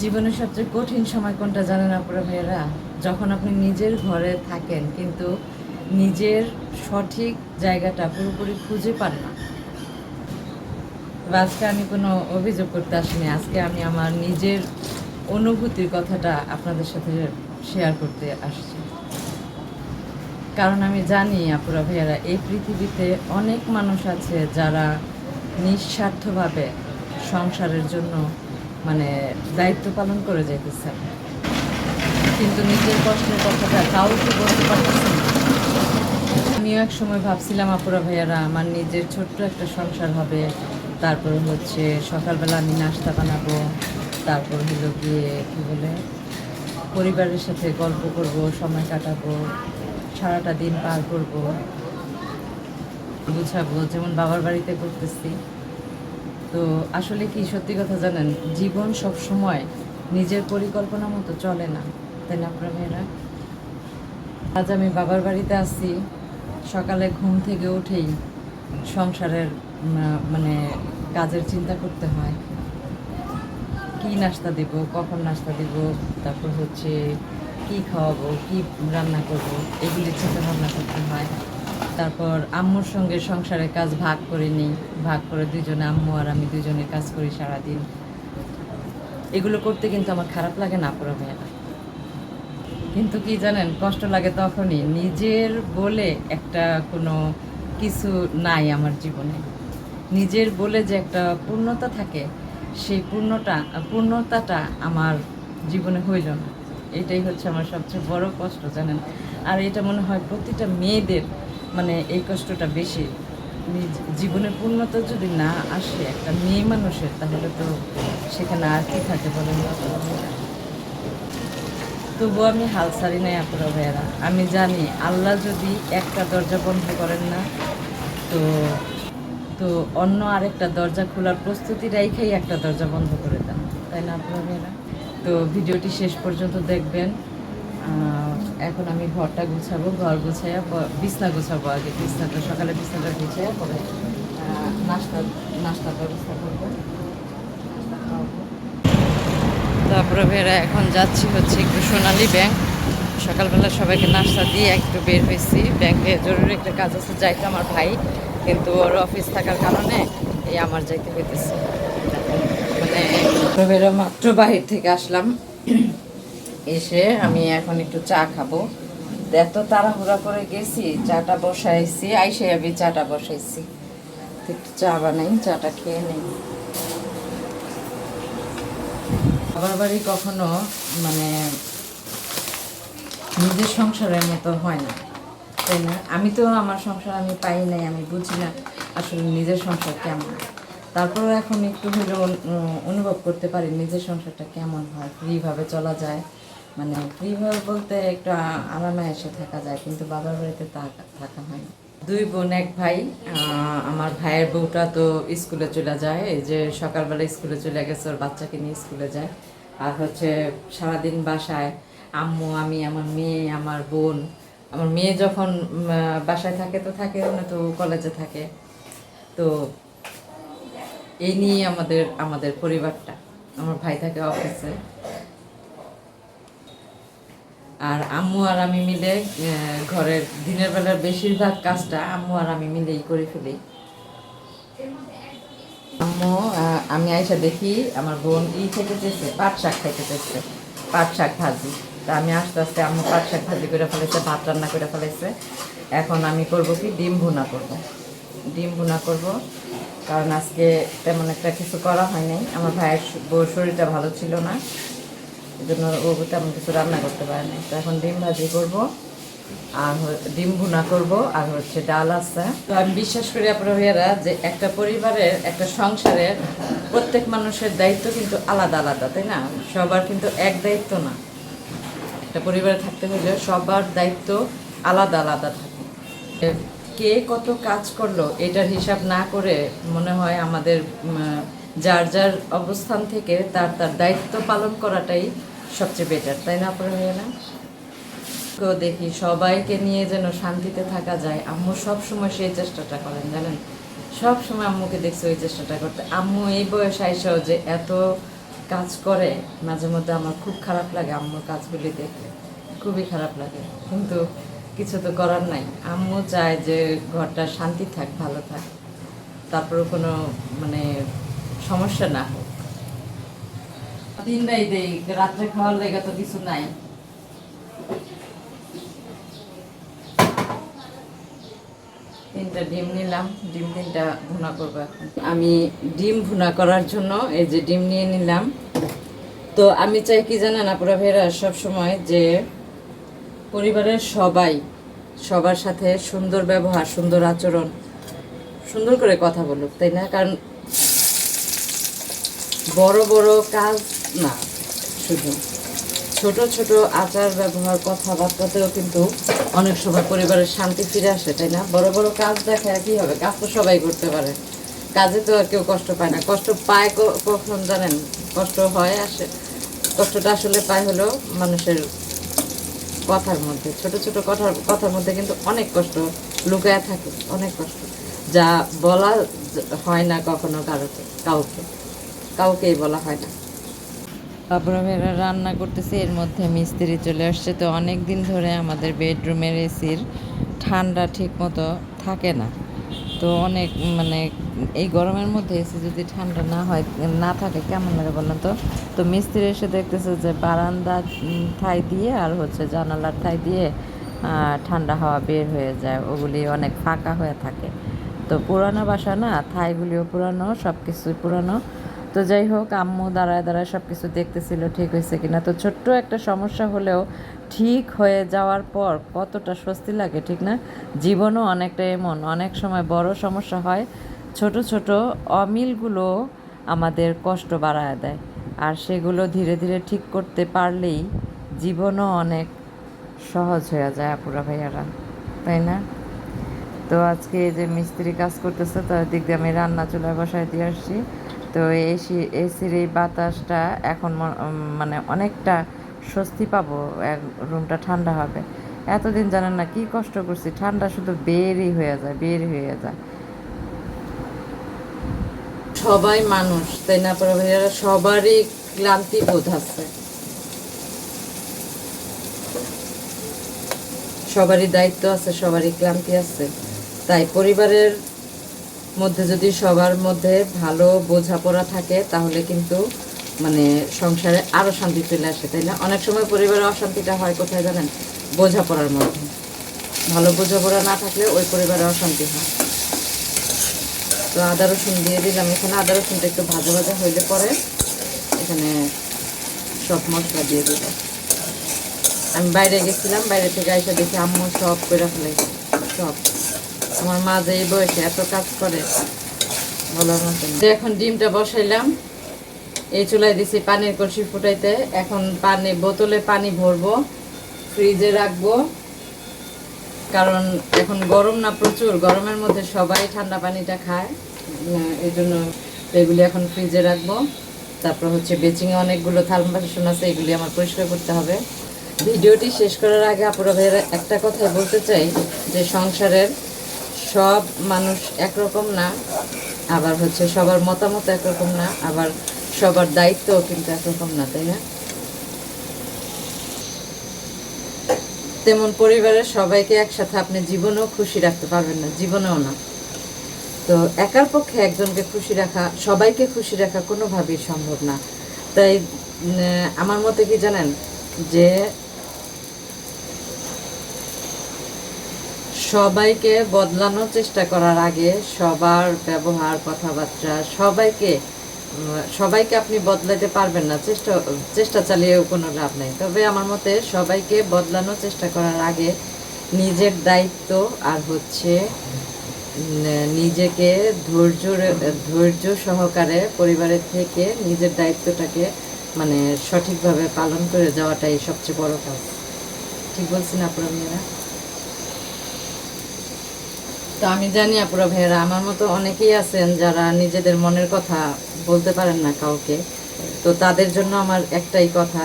জীবনের সবচেয়ে কঠিন সময় কোনটা জানেন আপনারা ভাইয়েরা? যখন আপনি নিজের ঘরে থাকেন কিন্তু নিজের সঠিক জায়গাটা পুরোপুরি খুঁজে পান না। তবে আজকে আমি কোনো অভিযোগ করতে আসিনি, আজকে আমি আমার নিজের অনুভূতির কথাটা আপনাদের সাথে শেয়ার করতে আসছি। কারণ আমি জানি আপুরা ভাইয়ারা, এই পৃথিবীতে অনেক মানুষ আছে যারা নিঃস্বার্থভাবে সংসারের জন্য মানে দায়িত্ব পালন করে যেতেছে, কিন্তু নিজের কষ্টের কথাটা কাউকে বলতে পারতেছে না। আমিও এক সময় ভাবছিলাম আপুরা ভাইয়ারা, আমার নিজের ছোট্ট একটা সংসার হবে, তারপর হচ্ছে সকালবেলা আমি নাস্তা বানাবো, তারপর হলো গিয়ে কী বলে পরিবারের সাথে গল্প করব, সময় কাটাবো, সারাটা দিন পার করব, গুছাবো যেমন বাবার বাড়িতে করতেছি। তো আসলে কি সত্যি কথা জানেন, জীবন সব সময় নিজের পরিকল্পনা মতো চলে না, তাই না আপনারা মেয়েরা? আজ আমি বাবার বাড়িতে আছি, সকালে ঘুম থেকে উঠেই সংসারের মানে কাজের চিন্তা করতে হয়, কি নাস্তা দিব, কখন নাস্তা দিব, তারপর হচ্ছে কি খাওয়াবো, কি রান্না করব, এগুলি চিন্তা ভাবনা করতে হয়। তারপর আম্মুর সঙ্গে সংসারের কাজ ভাগ করে নিই, ভাগ করে দুজনে, আম্মু আর আমি দুজনে কাজ করি সারাদিন। এগুলো করতে কিন্তু আমার খারাপ লাগে না আপুরা ভাইয়েরা, কিন্তু কি জানেন, কষ্ট লাগে তখনই নিজের বলে একটা কোনো কিছু নাই আমার জীবনে। নিজের বলে যে একটা পূর্ণতা থাকে, সেই পূর্ণতাটা আমার জীবনে হইল না। এটাই হচ্ছে আমার সবচেয়ে বড় কষ্ট জানেন। আর এটা মনে হয় প্রতিটা মেয়েদের মানে এই কষ্টটা বেশি। জীবনের পূর্ণতা যদি না আসে একটা মেয়ে মানুষের, তাহলে তো সেখানে আর কি থাকে বলেন? তবুও আমি হাল ছাড়ি নাই আপুরা ভাইয়েরা। আমি জানি আল্লাহ যদি একটা দরজা বন্ধ করেন না, তো তো অন্য আরেকটা দরজা খোলার প্রস্তুতি রেখেই একটা দরজা বন্ধ করে দেন, তাই না আপনারা মেয়েরা? তো ভিডিওটি শেষ পর্যন্ত দেখবেন। এখন আমি ঘরটা গুছাবো, ঘর গুছাইয়া বিছনা গুছাবো, আগে বিছনাটা সকালে বিছনাটা গুছাইয়া পরে নাস্তার ব্যবস্থা করবো, নাস্তা খাওয়াবো। তারপরে ভেরা এখন যাচ্ছি হচ্ছে একটু সোনালী ব্যাংক। সকালবেলা সবাইকে নাস্তা দিয়ে একটু বের হয়েছি, ব্যাংকে জরুরি একটা কাজ আছে, যাইতো আমার ভাই, কিন্তু ওর অফিস থাকার কারণে এই আমার যাইতে হইতেছে। মানে ভেরা মাত্র বাহির থেকে আসলাম, এসে আমি এখন একটু চা খাবো। এত তাড়াহুড়া করে গেছি, চাটা বসাইছি, আইসে আমি চাটা বসাইছি, একটু চা বানাই, চাটা খেয়ে নেই। বাবার বাড়ি কখনো মানে নিজের সংসারের মতো হয় না, তাই না? আমি তো আমার সংসার আমি পাই নাই, আমি বুঝি না আসলে নিজের সংসার কেমন। তারপরেও এখন একটু হলেও অনুভব করতে পারি নিজের সংসারটা কেমন হয়, ফ্রিভাবে চলা যায়, মানে ফ্রিভাবে বলতে একটু আরামে এসে থাকা যায়, কিন্তু বাবার বাড়িতে থাকা হয় না। দুই বোন এক ভাই। আমার ভাইয়ের বউটা তো স্কুলে চলে যায়, এই যে সকালবেলা স্কুলে চলে গেছে, ওর বাচ্চাকে নিয়ে স্কুলে যায়। আর হচ্ছে সারাদিন বাসায় আম্মু, আমি, আমার মেয়ে, আমার বোন। আমার মেয়ে যখন বাসায় থাকে তো থাকে না, তো কলেজে থাকে। তো এই নিয়ে আমাদের আমাদের পরিবারটা। আমার ভাই থাকে অফিসে, আর আম্মু আর আমি মিলে ঘরের দিনের বেলার বেশিরভাগ কাজটা আম্মু আর আমি মিলেই করে ফেলি। আম্মু আমি আইসা দেখি আমার বোন খেতে চেয়েছে, পাট শাক খাইতে চেয়েছে, পাট শাক ভাজি। তা আমি আস্তে আস্তে আম্মু পাট শাক ভাজি করে ফেলেছে, ভাত রান্না করে ফেলেছে। এখন আমি করব কি, ডিম ভুনা করব। ডিম ভুনা করব, কারণ আজকে তেমন একটা কিছু করা হয় নাই। আমার ভাইয়ের বউর শরীরটা ভালো ছিল না, এই জন্য ও তেমন কিছু রান্না করতে পারে নাই। তো এখন ডিম ভাজি করব, আর ডিম ভুনা করব, আর হচ্ছে ডাল আছে। তো আমি বিশ্বাস করি আপনারা ভাইয়ারা, যে একটা পরিবারের একটা সংসারের প্রত্যেক মানুষের দায়িত্ব কিন্তু আলাদা আলাদা, তাই না? সবার কিন্তু এক দায়িত্ব না। একটা পরিবারে থাকতে হলে সবার দায়িত্ব আলাদা আলাদা থাকে। কে কত কাজ করলো এটার হিসাব না করে মনে হয় আমাদের যার যার অবস্থান থেকে তার তার দায়িত্ব পালন করাটাই সবচেয়ে বেটার, তাই না আপনারা ভাইয়ারা? তো দেখি সবাইকে নিয়ে যেন শান্তিতে থাকা যায়। আম্মু সব সময় সেই চেষ্টাটা করেন জানেন, সব সময় আম্মুকে দেখছি ওই চেষ্টাটা করতে। আম্মু এই বয়সে আইসাও যে এত কাজ করে মাঝে মধ্যে আমার খুব খারাপ লাগে আম্মুর কাজগুলি দেখলে, খুবই খারাপ লাগে। কিন্তু কিছু তো করার নাই, আম্মু চায় যে ঘরটা শান্তি থাক, ভালো থাক, তারপরেও কোনো মানে সমস্যা না হোক। দিনটাই দেই, রাত্রে খাওয়ার লেগে তো কিছু নাই। তিনটা ডিম নিলাম, ডিম তিনটা ভুনা করবো এখন। আমি ডিম ভুনা করার জন্য এই যে ডিম নিয়ে নিলাম। তো আমি চাই কি জানেন আপুরা ভাইরা, সবসময় যে পরিবারের সবাই সবার সাথে সুন্দর ব্যবহার, সুন্দর আচরণ, সুন্দর করে কথা বলুক, তাই না? কারণ বড় বড় কাজ না, শুধু ছোট ছোট আচার ব্যবহার কথাবার্তাতেও কিন্তু অনেক সময় পরিবারের শান্তি ফিরে আসে, তাই না? বড় বড় কাজ দেখায় কি হবে, কাজ তো সবাই করতে পারে, কাজে তো আর কেউ কষ্ট পায় না। কষ্ট পায় কখন জানেন? কষ্ট হয় আসে, কষ্টটা আসলে পায় হলো মানুষের কথার মধ্যে, ছোট ছোট কথার মধ্যে কিন্তু অনেক কষ্ট লুকায় থাকে, অনেক কষ্ট, যা বলা হয় না কখনো কাউকেই বলা হয় না। তারপরে এরা রান্না করতেছে, এর মধ্যে মিস্ত্রি চলে আসছে। তো অনেক দিন ধরে আমাদের বেডরুমের এসির ঠান্ডা ঠিক মতো থাকে না। তো অনেক মানে এই গরমের মধ্যে এসি যদি ঠান্ডা না থাকে কেমন লাগে বলেন তো? তো মিস্ত্রি এসে দেখতেছে যে বারান্দা ঠাই দিয়ে আর হচ্ছে জানালার ঠাই দিয়ে ঠান্ডা হাওয়া বের হয়ে যায়, ওগুলি অনেক ফাঁকা হয়ে থাকে। তো পুরানো বাসা না, ঠাইগুলিও পুরানো, সব কিছুই পুরানো। তো যাই হোক, আম্মু দাঁড়ায় দাঁড়ায় সব কিছু দেখতেছিল ঠিক হয়েছে কিনা। তো ছোট্ট একটা সমস্যা হলেও ঠিক হয়ে যাওয়ার পর কতটা স্বস্তি লাগে, ঠিক না? জীবনও অনেকটা এমন, অনেক সময় বড় সমস্যা হয়, ছোট ছোট অমিলগুলো আমাদের কষ্ট বাড়ায় দেয়, আর সেগুলো ধীরে ধীরে ঠিক করতে পারলেই জীবনও অনেক সহজ হয়ে যায় আপুরা ভাইয়ারা, তাই না? তো আজকে যে মিস্ত্রি কাজ করতেছে, তার দিক দিয়ে আমি রান্না চুলায় বসায় দিয়ে আসছি। তো এসির এই বাতাসটা এখন মানে অনেকটা স্বস্তি পাবো, রুমটা ঠান্ডা হবে। এতদিন জানেন না কি কষ্ট করছি, ঠান্ডা শুধু বেরই হয়ে যায়। সবাই মানুষ, তাই না ভাইয়ারা? সবারই ক্লান্তি বোধ আছে, সবারই দায়িত্ব আছে, সবারই ক্লান্তি আছে। তাই পরিবারের মধ্যে যদি সবার মধ্যে ভালো বোঝাপড়া থাকে, তাহলে কিন্তু মানে সংসারে আরও শান্তি চলে আসে, তাই না? অনেক সময় পরিবারের অশান্তিটা হয় কোথায় জানেন? বোঝাপড়ার মধ্যে। ভালো বোঝাপড়া না থাকলে ওই পরিবারে অশান্তি হয়। তো আদা রসুন দিয়ে দিলাম এখানে। আদা রসুনটা একটু ভাজা ভাজা হইলে পরে এখানে সব মশলা দিয়ে দিলাম। আমি বাইরে গেছিলাম, বাইরে থেকে এসে দেখি আম্মু সব করে ফেলেছে, সব। আমার মা যে এই বয়সে এত কাজ করে বলার মতন। এখন ডিমটা বসাইলাম, এই চুলায় দিছি পানির কলসি ফুটাইতে। এখন বোতলে পানি ভরবো, ফ্রিজে রাখবো, কারণ এখন গরম না, প্রচুর গরমের মধ্যে সবাই ঠান্ডা পানিটা খায়, এই জন্য এগুলি এখন ফ্রিজে রাখবো। তারপর হচ্ছে বেচিংয়ে অনেকগুলো থাল বাসন আছে, এগুলি আমার পরিষ্কার করতে হবে। ভিডিওটি শেষ করার আগে আপুরা ভাইয়েরা একটা কথা বলতে চাই, যে সংসারের সব মানুষ একরকম না, আবার হচ্ছে সবার মতামত একরকম না, আবার সবার দায়িত্বও কিন্তু একরকম না, তাই না? তেমন পরিবারের সবাইকে একসাথে আপনি জীবনেও খুশি রাখতে পারবেন না, জীবনেও না। তো একার পক্ষে একজনকে খুশি রাখা, সবাইকে খুশি রাখা কোনোভাবেই সম্ভব না। তাই আমার মতে কি জানেন, যে সবাইকে বদলানোর চেষ্টা করার আগে সবার ব্যবহার, কথাবার্তা, সবাইকে আপনি বদলাতে পারবেন না, চেষ্টা চালিয়েও কোনো লাভ নেই। তবে আমার মতে সবাইকে বদলানোর চেষ্টা করার আগে নিজের দায়িত্ব আর হচ্ছে নিজেকে ধৈর্য সহকারে পরিবারের থেকে নিজের দায়িত্বটাকে মানে সঠিকভাবে পালন করে যাওয়াটাই সবচেয়ে বড় কাজ। ঠিক বলছি না আপনারা মেয়েরা? তো আমি জানি আপুরা ভাইয়েরা, আমার মতো অনেকেই আছেন যারা নিজেদের মনের কথা বলতে পারেন না কাউকে। তো তাদের জন্য আমার একটাই কথা,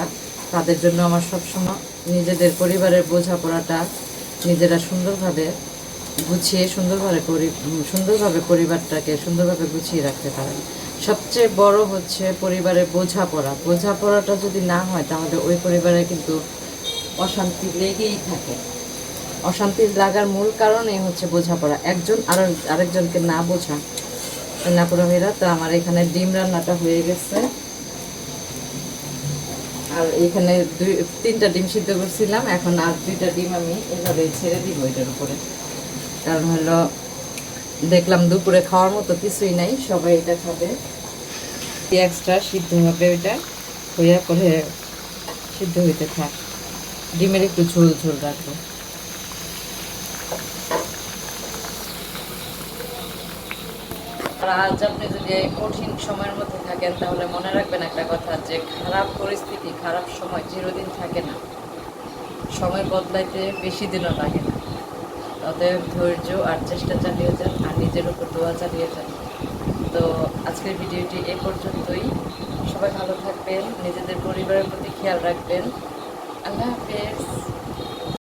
তাদের জন্য আমার সবসময় নিজেদের পরিবারের বোঝাপড়াটা নিজেরা সুন্দরভাবে গুছিয়ে সুন্দরভাবে পরিবারটাকে সুন্দরভাবে গুছিয়ে রাখতে পারেন। সবচেয়ে বড় হচ্ছে পরিবারের বোঝাপড়া। বোঝাপড়াটা যদি না হয় তাহলে ওই পরিবারে কিন্তু অশান্তি লেগেই থাকে। অশান্তি লাগার মূল কারণই হচ্ছে বোঝাপড়া, একজন আরেকজনকে না বোঝা। নাপুরা মেয়েরা, তো আমার এখানে ডিম রান্নাটা হয়ে গেছে। আর এখানে 3টা ডিম সিদ্ধ করছিলাম, এখন আর 2টা ডিম আমি এভাবে ছেড়ে দিব এটার উপরে। কারণ হলো দেখলাম দুপুরে খাওয়ার মতো কিছুই নাই, সবাই এটা খাবে। এক্সট্রা সিদ্ধ হবে, ওইটা হইয়া পরে সিদ্ধ হইতে থাক। ডিমের একটু ঝোল ঝোল রাখবো। আর আজ আপনি যদি এই কঠিন সময়ের মধ্যে থাকেন তাহলে মনে রাখবেন একটা কথা, যে খারাপ পরিস্থিতি, খারাপ সময় চিরদিন থাকে না। সময় বদলাইতে বেশি দিনও লাগে না। অতএব ধৈর্য আর চেষ্টা চালিয়ে যান, আর নিজের উপর দোয়া চালিয়ে যান। তো আজকের ভিডিওটি এ পর্যন্তই। সবাই ভালো থাকবেন, নিজেদের পরিবারের প্রতি খেয়াল রাখবেন। আল্লাহ হাফেজ।